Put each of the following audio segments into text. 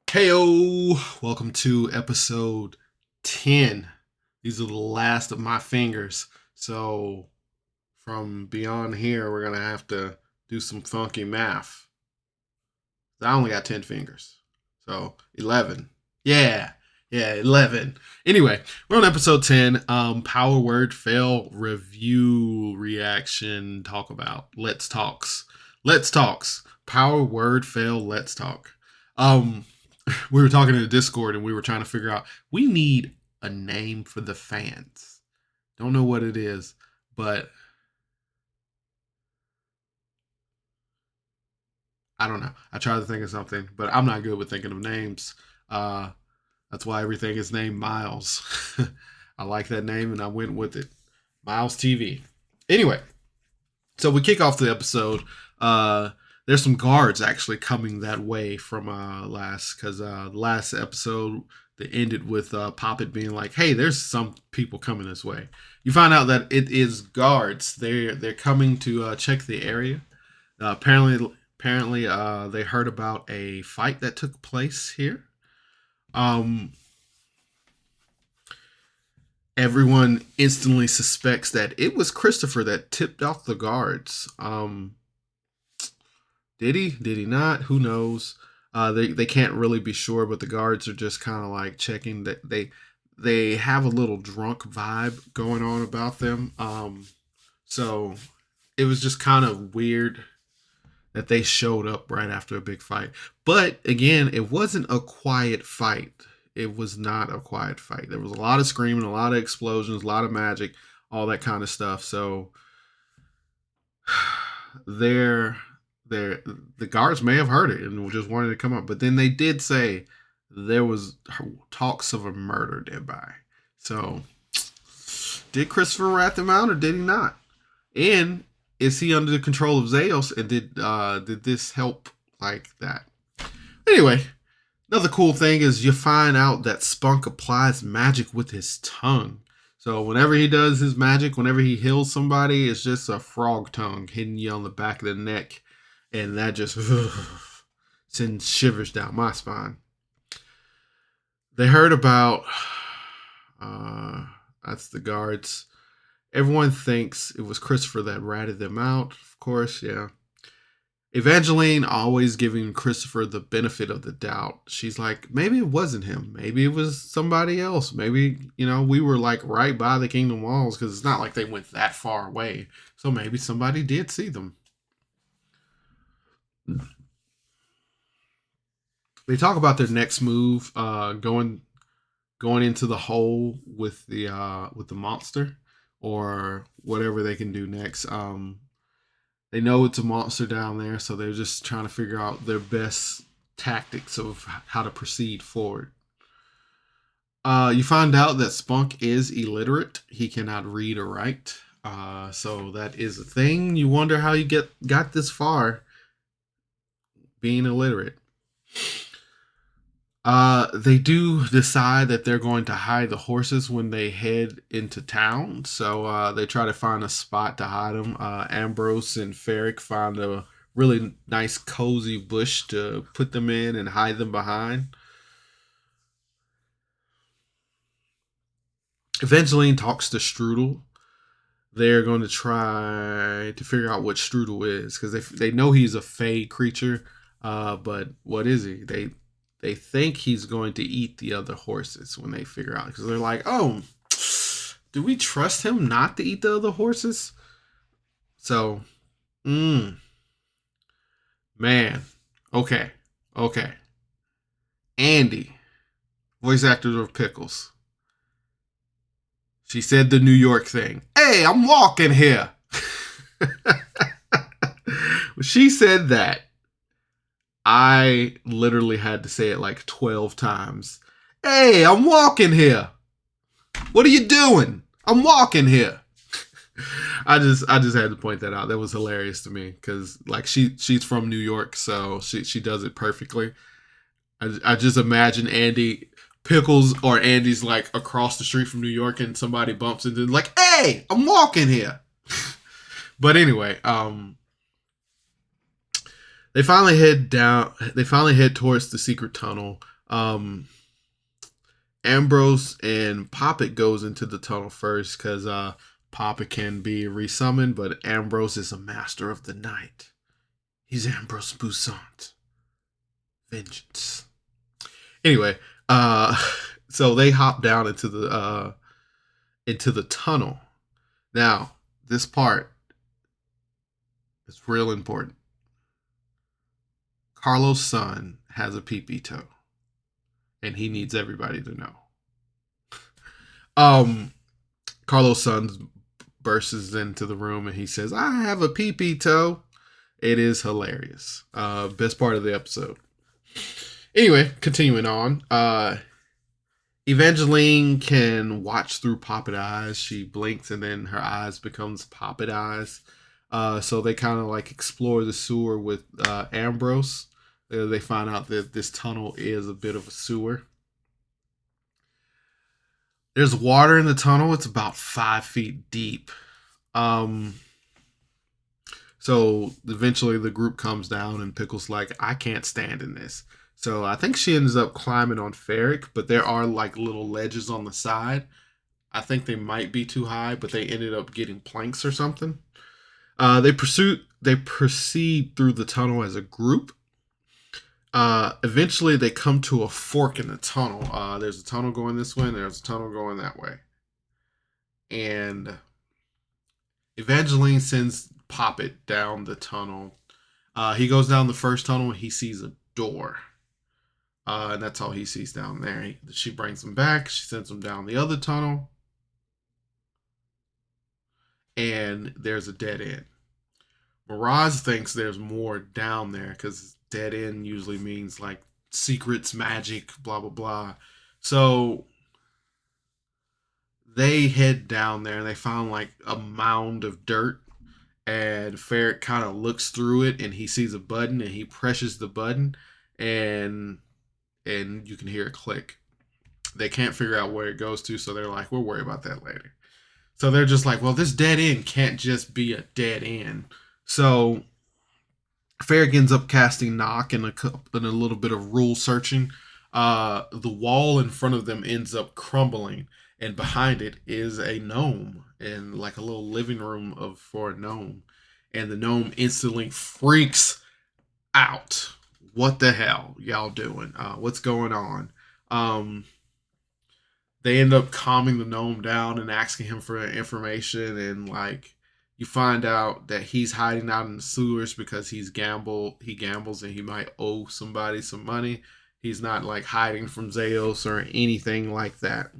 Heyo, welcome to episode 10. These are the last of my fingers. So, from beyond here, we're going to have to do some funky math. I only got 10 fingers. So, 11. Yeah, 11. Anyway, we're on episode 10. Power word fail review reaction talk about. Let's talks. Let's talks. Power word fail, let's talk. Um, we were talking in the Discord and we were trying to figure out we need a name for the fans. Don't know what it is, but I don't know. I tried to think of something, but I'm not good with thinking of names. Uh, that's why everything is named Miles. I like that name and I went with it. Miles TV. Anyway, so we kick off the episode. There's some guards actually coming that way from because last episode that ended with Poppet being like, "Hey, there's some people coming this way." You find out that it is guards. They're coming to check the area. Apparently, they heard about a fight that took place here. Um, Everyone instantly suspects that it was Christopher that tipped off the guards. Did he? Did he not? Who knows? They can't really be sure, but the guards are just kind of like checking that they have a little drunk vibe going on about them. So it was just kind of weird that they showed up right after a big fight. But again, it wasn't a quiet fight. It was not a quiet fight. There was a lot of screaming, a lot of explosions, a lot of magic, all that kind of stuff. So they're the guards may have heard it and just wanted to come up, but then they did say there was talks of a murder nearby. So, did Christopher rat them out or did he not? And is he under the control of Zeus? And did this help like that? Anyway, another cool thing is you find out that Spunk applies magic with his tongue. So whenever he does his magic, whenever he heals somebody, it's just a frog tongue hitting you on the back of the neck. And that just sends shivers down my spine. They heard about that's the guards. Everyone thinks it was Christopher that ratted them out. Of course, yeah. Evangeline always giving Christopher the benefit of the doubt. She's like, maybe it wasn't him. Maybe it was somebody else. Maybe, we were like right by the kingdom walls because it's not like they went that far away. So maybe somebody did see them. They talk about their next move, going into the hole with the monster or whatever they can do next. They know it's a monster down there, so they're just trying to figure out their best tactics of how to proceed forward. You find out that Spunk is illiterate. He cannot read or write. So that is a thing. You wonder how you got this far being illiterate. They do decide that they're going to hide the horses when they head into town. So they try to find a spot to hide them. Ambrose and Ferric find a really nice cozy bush to put them in and hide them behind. Evangeline talks to Strudel. They're going to try to figure out what Strudel is because they know he's a fey creature. But what is he? They think he's going to eat the other horses when they figure out because they're like, oh, do we trust him not to eat the other horses? So, man, okay. Andy, voice actor of Pickles. She said the New York thing. Hey, I'm walking here. She said that. I literally had to say it like 12 times. Hey, I'm walking here. What are you doing? I'm walking here. I just had to point that out. That was hilarious to me because like she's from New York, so she does it perfectly. I just imagine Andy Pickles or Andy's like across the street from New York and somebody bumps into them like, hey, I'm walking here. But anyway, they finally head towards the secret tunnel. Um, Ambrose and Poppet goes into the tunnel first because Poppet can be resummoned, but Ambrose is a master of the night. He's Ambrose Boussant. Vengeance. Anyway, so they hop down into the tunnel. Now, this part is real important. Carlos' son has a pee toe, and he needs everybody to know. Um, Carlos' son bursts into the room and he says, "I have a pee toe." It is hilarious. Best part of the episode. Anyway, continuing on. Evangeline can watch through Poppet eyes. She blinks and then her eyes becomes Poppet eyes. So they kind of like explore the sewer with Ambrose. They find out that this tunnel is a bit of a sewer. There's water in the tunnel. It's about 5 feet deep. So eventually the group comes down and Pickle's like, I can't stand in this. So I think she ends up climbing on Ferric, but there are like little ledges on the side. I think they might be too high, but they ended up getting planks or something. They proceed through the tunnel as a group. Eventually they come to a fork in the tunnel. There's a tunnel going this way and there's a tunnel going that way. And Evangeline sends Poppet down the tunnel. He goes down the first tunnel and he sees a door. And that's all he sees down there. She brings him back. She sends him down the other tunnel. And there's a dead end. Mirage thinks there's more down there because dead end usually means like secrets, magic, blah, blah, blah. So they head down there and they found like a mound of dirt. And Ferric kind of looks through it and he sees a button and he presses the button and you can hear it click. They can't figure out where it goes to, so they're like, we'll worry about that later. So they're just like, well, this dead end can't just be a dead end. So Ferric ends up casting Knock and a little bit of rule searching. The wall in front of them ends up crumbling, and behind it is a gnome in like a little living room for a gnome. And the gnome instantly freaks out. What the hell y'all doing? What's going on? They end up calming the gnome down and asking him for information, and like you find out that he's hiding out in the sewers because he gambles and he might owe somebody some money. He's not like hiding from Zeus or anything like that.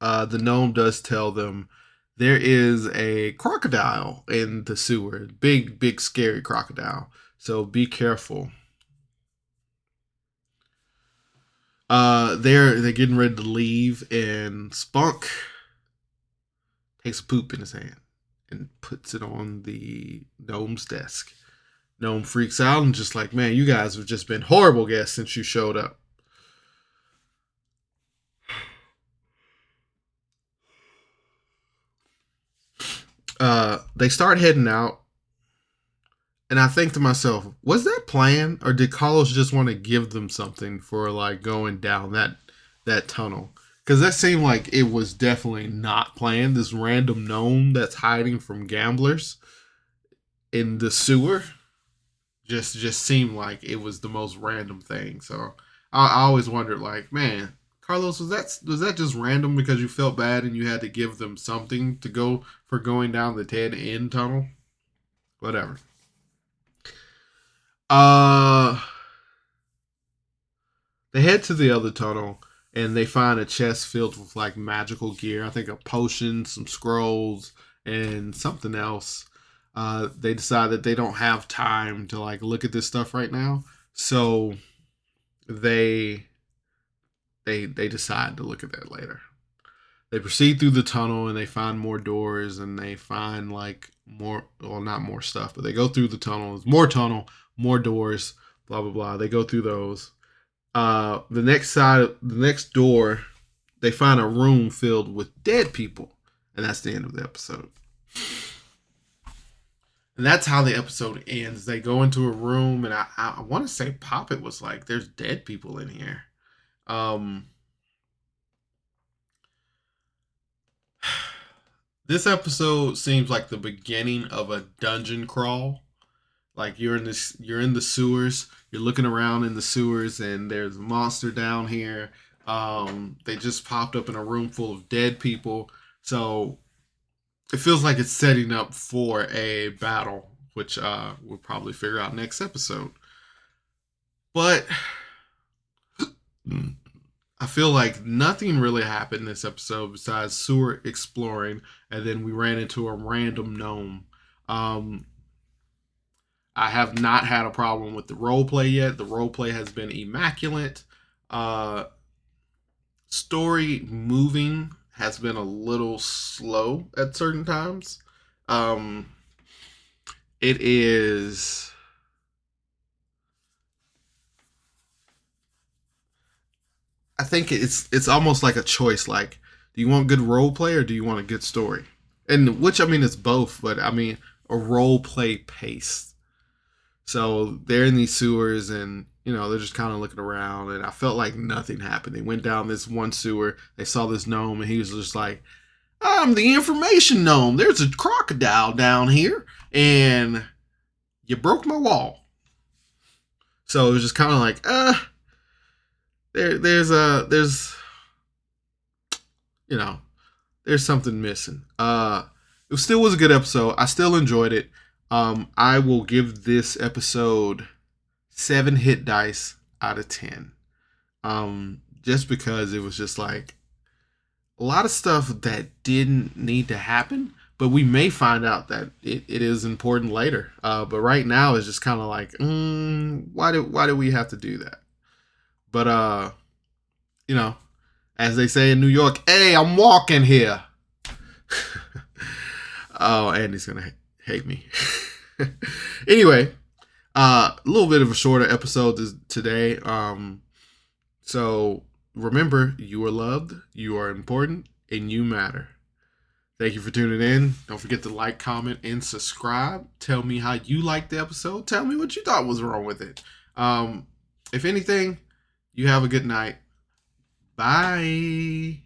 The gnome does tell them there is a crocodile in the sewer. Big, scary crocodile. So be careful. They're getting ready to leave, and Spunk takes a poop in his hand and puts it on the gnome's desk. Gnome freaks out and just like, man, you guys have just been horrible guests since you showed up. They start heading out, and I think to myself, was that planned, or did Carlos just want to give them something for like going down that tunnel? Because that seemed like it was definitely not planned. This random gnome that's hiding from gamblers in the sewer just seemed like it was the most random thing. So I always wondered, like, man, Carlos, was that just random because you felt bad and you had to give them something to go for going down the dead end tunnel? Whatever. They head to the other tunnel and they find a chest filled with like magical gear. I think a potion, some scrolls, and something else. They decide that they don't have time to like look at this stuff right now, so they decide to look at that later. They proceed through the tunnel and they find more doors and they find like more, well, not more stuff, but they go through the tunnel. There's more doors, blah, blah, blah. They go through those. The next door, they find a room filled with dead people. And that's the end of the episode. And that's how the episode ends. They go into a room, and I want to say Poppet was like, "There's dead people in here." Um, this episode seems like the beginning of a dungeon crawl. Like you're in the sewers. You're looking around in the sewers, and there's a monster down here. They just popped up in a room full of dead people. So it feels like it's setting up for a battle, which we'll probably figure out next episode. But I feel like nothing really happened this episode besides sewer exploring, and then we ran into a random gnome. Um, I have not had a problem with the role play yet. The role play has been immaculate. Uh, Story moving has been a little slow at certain times. Um, it is. I think it's almost like a choice. Like, do you want good role play or do you want a good story? And which I mean, it's both. But I mean, a role play pace. So they're in these sewers, and they're just kind of looking around, and I felt like nothing happened. They went down this one sewer, they saw this gnome, and he was just like, "I'm the information gnome. There's a crocodile down here, and you broke my wall." So it was just kind of like, there's you know there's something missing. It still was a good episode. I still enjoyed it. I will give this episode 7 hit dice out of 10. Just because it was just like a lot of stuff that didn't need to happen, but we may find out that it is important later. But right now it's just kind of like, why do we have to do that? But you know, as they say in New York, hey, I'm walking here. Oh, Andy's gonna hate me. Anyway, a little bit of a shorter episode today. So remember, you are loved, you are important, and you matter. Thank you for tuning in. Don't forget to like, comment, and subscribe. Tell me how you liked the episode. Tell me what you thought was wrong with it. If anything, you have a good night. Bye.